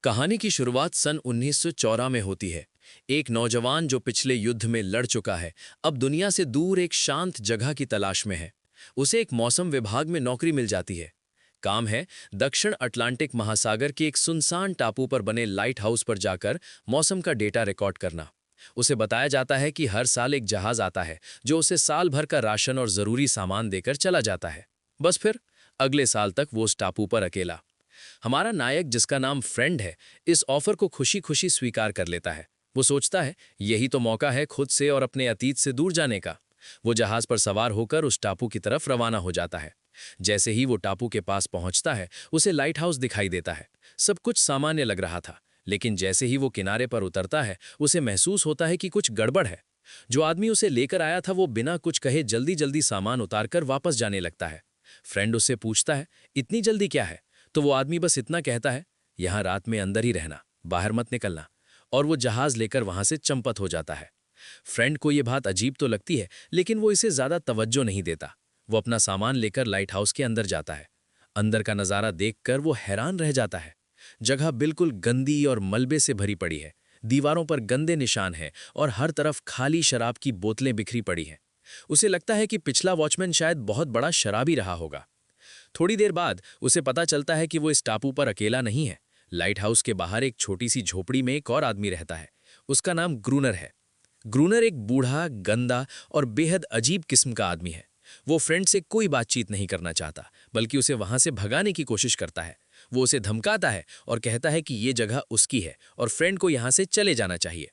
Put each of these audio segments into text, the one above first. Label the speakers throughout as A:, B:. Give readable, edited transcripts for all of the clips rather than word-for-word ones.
A: कहानी की शुरुआत सन 1914 में होती है। एक नौजवान जो पिछले युद्ध में लड़ चुका है, अब दुनिया से दूर एक शांत जगह की तलाश में है। उसे एक मौसम विभाग में नौकरी मिल जाती है। काम है दक्षिण अटलांटिक महासागर के एक सुनसान टापू पर बने लाइट हाउस पर जाकर मौसम का डेटा रिकॉर्ड करना। उसे बताया जाता है कि हर साल एक जहाज आता है जो उसे साल भर का राशन और जरूरी सामान देकर चला जाता है। बस फिर अगले साल तक वो उस टापू पर अकेला। हमारा नायक, जिसका नाम फ्रेंड है, इस ऑफर को खुशी खुशी स्वीकार कर लेता है। वो सोचता है यही तो मौका है खुद से और अपने अतीत से दूर जाने का। वो जहाज पर सवार होकर उस टापू की तरफ रवाना हो जाता है। जैसे ही वो टापू के पास पहुंचता है, उसे लाइट हाउस दिखाई देता है। सब कुछ सामान्य लग रहा था, लेकिन जैसे ही वो किनारे पर उतरता है, उसे महसूस होता है कि कुछ गड़बड़ है। जो आदमी उसे लेकर आया था, वो बिना कुछ कहे जल्दी जल्दी सामान उतारकर वापस जाने लगता है। फ्रेंड उससे पूछता है, इतनी जल्दी क्या है? तो वो आदमी बस इतना कहता है, यहां रात में अंदर ही रहना, बाहर मत निकलना। और वो जहाज लेकर वहां से चंपत हो जाता है। फ्रेंड को ये बात अजीब तो लगती है, लेकिन वो इसे ज्यादा तवज्जो नहीं देता। वो अपना सामान लेकर लाइट हाउस के अंदर जाता है। अंदर का नजारा देखकर वो हैरान रह जाता है। जगह बिल्कुल गंदी और मलबे से भरी पड़ी है। दीवारों पर गंदे निशान हैं और हर तरफ खाली शराब की बोतलें बिखरी पड़ी हैं। उसे लगता है कि पिछला वॉचमैन शायद बहुत बड़ा शराबी रहा होगा। थोड़ी देर बाद उसे पता चलता है कि वो इस टापू पर अकेला नहीं है। लाइट हाउस के बाहर एक छोटी सी झोपड़ी में एक और आदमी रहता है। उसका नाम ग्रूनर है। ग्रूनर एक बूढ़ा, गंदा और बेहद अजीब किस्म का आदमी है। वो फ्रेंड से कोई बातचीत नहीं करना चाहता, बल्कि उसे वहां से भगाने की कोशिश करता है। वो उसे धमकाता है और कहता है कि ये जगह उसकी है और फ्रेंड को यहां से चले जाना चाहिए।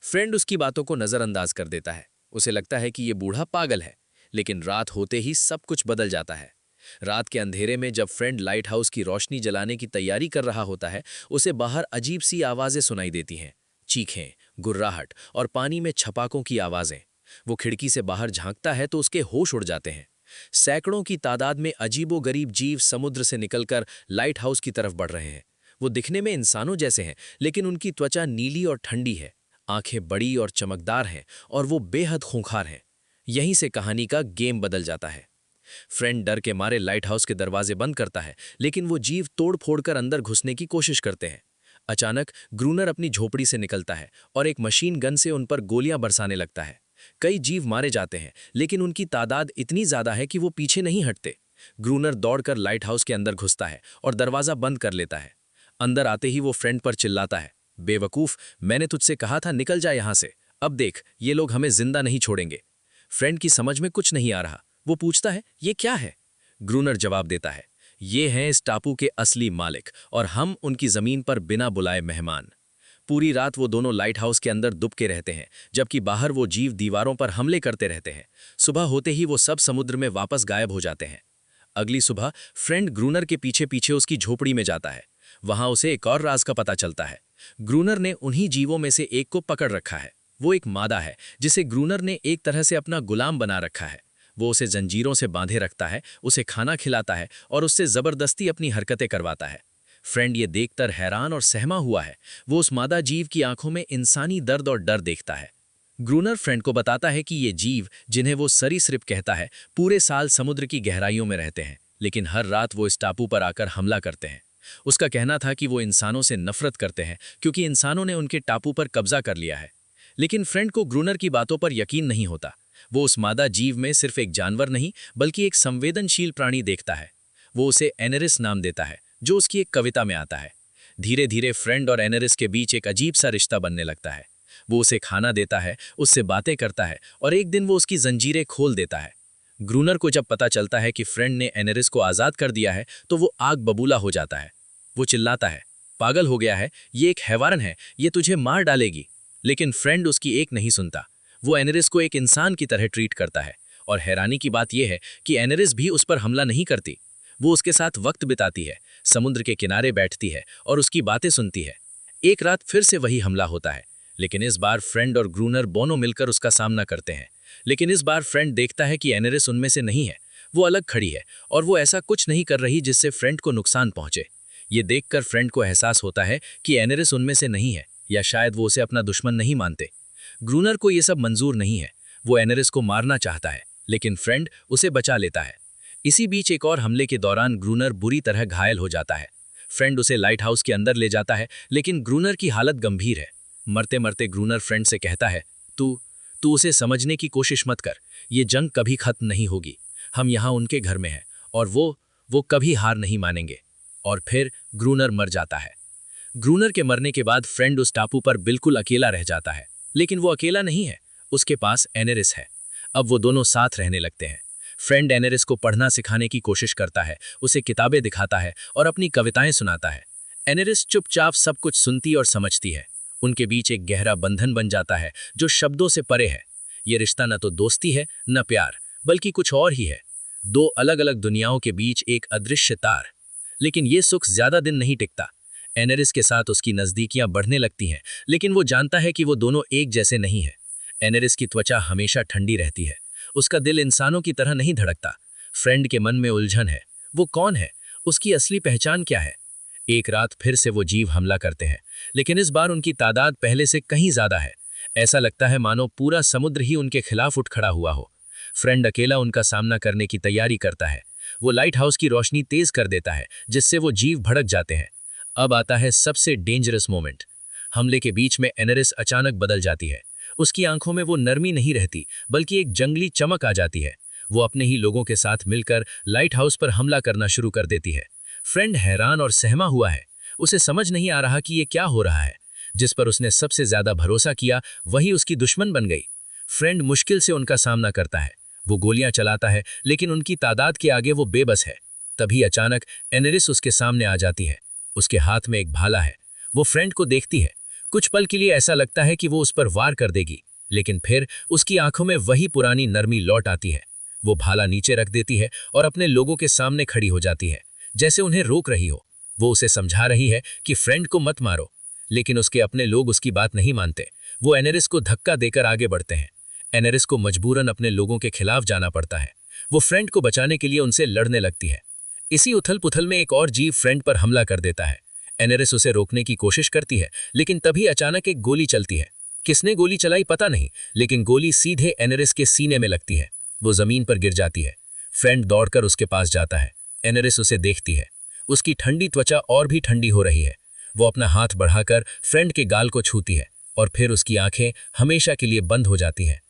A: फ्रेंड उसकी बातों को नजरअंदाज कर देता है। उसे लगता है कि ये बूढ़ा पागल है। लेकिन रात होते ही सब कुछ बदल जाता है। रात के अंधेरे में जब फ्रेंड लाइट हाउस की रोशनी जलाने की तैयारी कर रहा होता है, उसे बाहर अजीब सी आवाजें सुनाई देती हैं। चीखें, गुर्राहट और पानी में छपाकों की आवाजें। वो खिड़की से बाहर झांकता है तो उसके होश उड़ जाते हैं। सैकड़ों की तादाद में अजीबोगरीब जीव समुद्र से निकलकर लाइट हाउस की तरफ बढ़ रहे हैं। वो दिखने में इंसानों जैसे हैं, लेकिन उनकी त्वचा नीली और ठंडी है। आंखें बड़ी और चमकदार हैं और वो बेहद खूंखार हैं। यहीं से कहानी का गेम बदल जाता है। फ्रेंड डर के मारे लाइट हाउस के दरवाजे बंद करता है, लेकिन वो जीव तोड़ फोड़ कर अंदर घुसने की कोशिश करते हैं। अचानक ग्रूनर अपनी झोपड़ी से निकलता है और एक मशीन गन से उन पर गोलियां बरसाने लगता है। कई जीव मारे जाते हैं, लेकिन उनकी तादाद इतनी ज्यादा है कि वो पीछे नहीं हटते। ग्रूनर दौड़कर लाइट हाउस के अंदर घुसता है और दरवाजा बंद कर लेता है। अंदर आते ही वो फ्रेंड पर चिल्लाता है, बेवकूफ, मैंने तुझसे कहा था निकल जा यहां से। अब देख, ये लोग हमें जिंदा नहीं छोड़ेंगे। फ्रेंड की समझ में कुछ नहीं आ रहा। वो पूछता है, ये क्या है? ग्रूनर जवाब देता है, ये हैं इस टापू के असली मालिक और हम उनकी जमीन पर बिना बुलाए मेहमान। पूरी रात वो दोनों लाइट हाउस के अंदर दुबके रहते हैं, जबकि बाहर वो जीव दीवारों पर हमले करते रहते हैं। सुबह होते ही वो सब समुद्र में वापस गायब हो जाते हैं। अगली सुबह फ्रेंड ग्रूनर के पीछे पीछे उसकी झोपड़ी में जाता है। वहां उसे एक और राज का पता चलता है। ग्रूनर ने उन्हीं जीवों में से एक को पकड़ रखा है। वो एक मादा है जिसे ग्रूनर ने एक तरह से अपना गुलाम बना रखा है। वो उसे जंजीरों से बांधे रखता है, उसे खाना खिलाता है और उससे जबरदस्ती अपनी हरकतें करवाता है। फ्रेंड ये देखकर हैरान और सहमा हुआ है। वो उस मादा जीव की आंखों में इंसानी दर्द और डर देखता है। ग्रूनर फ्रेंड को बताता है कि ये जीव, जिन्हें वो सरीसृप कहता है, पूरे साल समुद्र की गहराइयों में रहते हैं, लेकिन हर रात वो इस टापू पर आकर हमला करते हैं। उसका कहना था कि वो इंसानों से नफरत करते हैं क्योंकि इंसानों ने उनके टापू पर कब्जा कर लिया है। लेकिन फ्रेंड को ग्रूनर की बातों पर यकीन नहीं होता। वो उस मादा जीव में सिर्फ एक जानवर नहीं, बल्कि एक संवेदनशील प्राणी देखता है। वो उसे एनेरिस नाम देता है, जो उसकी एक कविता में आता है। धीरे धीरे फ्रेंड और एनेरिस के बीच एक अजीब सा रिश्ता बनने लगता है। वो उसे खाना देता है, उससे बातें करता है और एक दिन वो उसकी जंजीरें खोल देता है। ग्रूनर को जब पता चलता है कि फ्रेंड ने एनेरिस को आज़ाद कर दिया है, तो वो आग बबूला हो जाता है। वो चिल्लाता है, पागल हो गया है, ये एक हैवान है, ये तुझे मार डालेगी। लेकिन फ्रेंड उसकी एक नहीं सुनता। वो एनेरिस को एक इंसान की तरह ट्रीट करता है। और हैरानी की बात यह है कि एनेरिस भी उस पर हमला नहीं करती। वो उसके साथ वक्त बिताती है, समुद्र के किनारे बैठती है और उसकी बातें सुनती है। एक रात फिर से वही हमला होता है, लेकिन इस बार फ्रेंड और ग्रूनर दोनों मिलकर उसका सामना करते हैं। लेकिन इस बार फ्रेंड देखता है कि एनेरिस उनमें से नहीं है। वो अलग खड़ी है और वो ऐसा कुछ नहीं कर रही जिससे फ्रेंड को नुकसान पहुंचे। ये देखकर फ्रेंड को एहसास होता है कि एनेरिस उनमें से नहीं है, या शायद वो उसे अपना दुश्मन नहीं मानते। ग्रूनर को ये सब मंजूर नहीं है। वो एनेरिस को मारना चाहता है, लेकिन फ्रेंड उसे बचा लेता है। इसी बीच एक और हमले के दौरान ग्रूनर बुरी तरह घायल हो जाता है। फ्रेंड उसे लाइट हाउस के अंदर ले जाता है, लेकिन ग्रूनर की हालत गंभीर है। मरते मरते ग्रूनर फ्रेंड से कहता है, तू तू उसे समझने की कोशिश मत कर, ये जंग कभी खत्म नहीं होगी। हम यहाँ उनके घर में हैं और वो कभी हार नहीं मानेंगे। और फिर ग्रूनर मर जाता है। ग्रूनर के मरने के बाद फ्रेंड उस टापू पर बिल्कुल अकेला रह जाता है, लेकिन वो अकेला नहीं है, उसके पास एनेरिस है। अब वो दोनों साथ रहने लगते हैं। फ्रेंड एनेरिस को पढ़ना सिखाने की कोशिश करता है, उसे किताबें दिखाता है और अपनी कविताएं सुनाता है। एनेरिस चुपचाप सब कुछ सुनती और समझती है। उनके बीच एक गहरा बंधन बन जाता है जो शब्दों से परे है। ये रिश्ता न तो दोस्ती है न प्यार, बल्कि कुछ और ही है, दो अलग अलग दुनियाओं के बीच एक अदृश्य तार। लेकिन ये सुख ज्यादा दिन नहीं टिकता। एनेरिस के साथ उसकी नजदीकियां बढ़ने लगती हैं, लेकिन वो जानता है कि वो दोनों एक जैसे नहीं हैं। एनेरिस की त्वचा हमेशा ठंडी रहती है, उसका दिल इंसानों की तरह नहीं धड़कता। फ्रेंड के मन में उलझन है, वो कौन है, उसकी असली पहचान क्या है। एक रात फिर से वो जीव हमला करते हैं, लेकिन इस बार उनकी तादाद पहले से कहीं ज्यादा है। ऐसा लगता है मानो पूरा समुद्र ही उनके खिलाफ उठ खड़ा हुआ हो। फ्रेंड अकेला उनका सामना करने की तैयारी करता है। वो लाइट हाउस की रोशनी तेज कर देता है, जिससे वो जीव भड़क जाते हैं। अब आता है सबसे डेंजरस मोमेंट। हमले के बीच में एनेरिस अचानक बदल जाती है। उसकी आंखों में वो नरमी नहीं रहती, बल्कि एक जंगली चमक आ जाती है। वो अपने ही लोगों के साथ मिलकर लाइट हाउस पर हमला करना शुरू कर देती है। फ्रेंड हैरान और सहमा हुआ है, उसे समझ नहीं आ रहा कि ये क्या हो रहा है। जिस पर उसने सबसे ज्यादा भरोसा किया वही उसकी दुश्मन बन गई। फ्रेंड मुश्किल से उनका सामना करता है, वो गोलियां चलाता है, लेकिन उनकी तादाद के आगे वो बेबस है। तभी अचानक एनेरिस उसके सामने आ जाती है। उसके हाथ में एक भाला है। वो फ्रेंड को देखती है। कुछ पल के लिए ऐसा लगता है कि वो उस पर वार कर देगी, लेकिन फिर उसकी आंखों में वही पुरानी नरमी लौट आती है। वो भाला नीचे रख देती है और अपने लोगों के सामने खड़ी हो जाती है, जैसे उन्हें रोक रही हो। वो उसे समझा रही है कि फ्रेंड को मत मारो, लेकिन उसके अपने लोग उसकी बात नहीं मानते। वो एनेरिस को धक्का देकर आगे बढ़ते हैं। एनेरिस को मजबूरन अपने लोगों के खिलाफ जाना पड़ता है। वो फ्रेंड को बचाने के लिए उनसे लड़ने लगती है। इसी उथल पुथल में एक और जीव फ्रेंड पर हमला कर देता है। एनेरिस उसे रोकने की कोशिश करती है, लेकिन तभी अचानक एक गोली चलती है। किसने गोली चलाई पता नहीं, लेकिन गोली सीधे एनेरिस के सीने में लगती है। वो जमीन पर गिर जाती है। फ्रेंड दौड़कर उसके पास जाता है। एनेरिस उसे देखती है। उसकी ठंडी त्वचा और भी ठंडी हो रही है। वो अपना हाथ बढ़ाकर फ्रेंड के गाल को छूती है और फिर उसकी आंखें हमेशा के लिए बंद हो जाती हैं।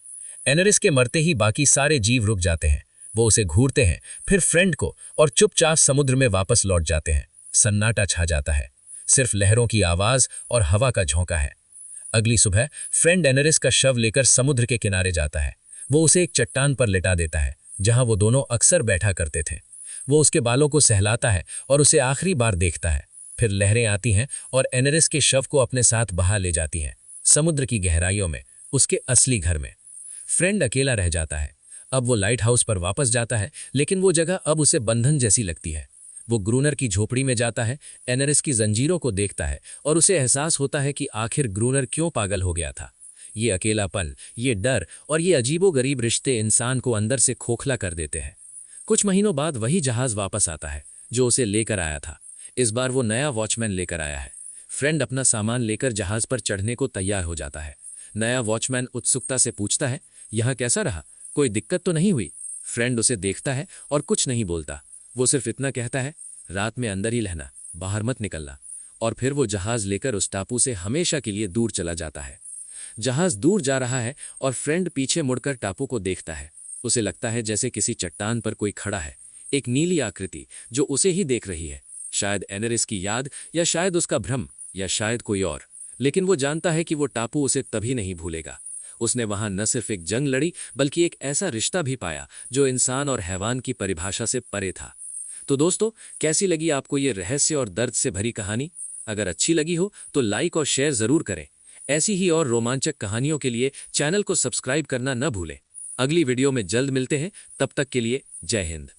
A: एनेरिस के मरते ही बाकी सारे जीव रुक जाते हैं। वो उसे घूरते हैं, फिर फ्रेंड को, और चुपचाप समुद्र में वापस लौट जाते हैं। सन्नाटा छा जाता है, सिर्फ लहरों की आवाज और हवा का झोंका है। अगली सुबह फ्रेंड एनेरिस का शव लेकर समुद्र के किनारे जाता है। वो उसे एक चट्टान पर लिटा देता है, जहां वो दोनों अक्सर बैठा करते थे। वो उसके बालों को सहलाता है और उसे आखिरी बार देखता है। फिर लहरें आती हैं और एनेरिस के शव को अपने साथ बहा ले जाती हैं, समुद्र की गहराइयों में, उसके असली घर में। फ्रेंड अकेला रह जाता है। अब वो लाइट हाउस पर वापस जाता है, लेकिन वो जगह अब उसे बंधन जैसी लगती है। वो ग्रूनर की झोपड़ी में जाता है, एनेरिस की जंजीरों को देखता है और उसे एहसास होता है कि आखिर ग्रूनर क्यों पागल हो गया था। ये अकेलापन, ये डर और ये अजीबोगरीब रिश्ते इंसान को अंदर से खोखला कर देते हैं। कुछ महीनों बाद वही जहाज वापस आता है जो उसे लेकर आया था। इस बार वो नया वॉचमैन लेकर आया है। फ्रेंड अपना सामान लेकर जहाज पर चढ़ने को तैयार हो जाता है। नया वॉचमैन उत्सुकता से पूछता है, यहाँ कैसा रहा, कोई दिक्कत तो नहीं हुई? फ्रेंड उसे देखता है और कुछ नहीं बोलता। वो सिर्फ इतना कहता है, रात में अंदर ही रहना, बाहर मत निकलना। और फिर वो जहाज लेकर उस टापू से हमेशा के लिए दूर चला जाता है। जहाज दूर जा रहा है और फ्रेंड पीछे मुड़कर टापू को देखता है। उसे लगता है जैसे किसी चट्टान पर कोई खड़ा है, एक नीली आकृति जो उसे ही देख रही है। शायद एनेरिस की याद, या शायद उसका भ्रम, या शायद कोई और। लेकिन वो जानता है कि वो टापू उसे तभी नहीं भूलेगा। उसने वहां न सिर्फ एक जंग लड़ी, बल्कि एक ऐसा रिश्ता भी पाया जो इंसान और हैवान की परिभाषा से परे था। तो दोस्तों, कैसी लगी आपको ये रहस्य और दर्द से भरी कहानी? अगर अच्छी लगी हो तो लाइक और शेयर जरूर करें। ऐसी ही और रोमांचक कहानियों के लिए चैनल को सब्सक्राइब करना न भूलें। अगली वीडियो में जल्द मिलते हैं, तब तक के लिए जय हिंद।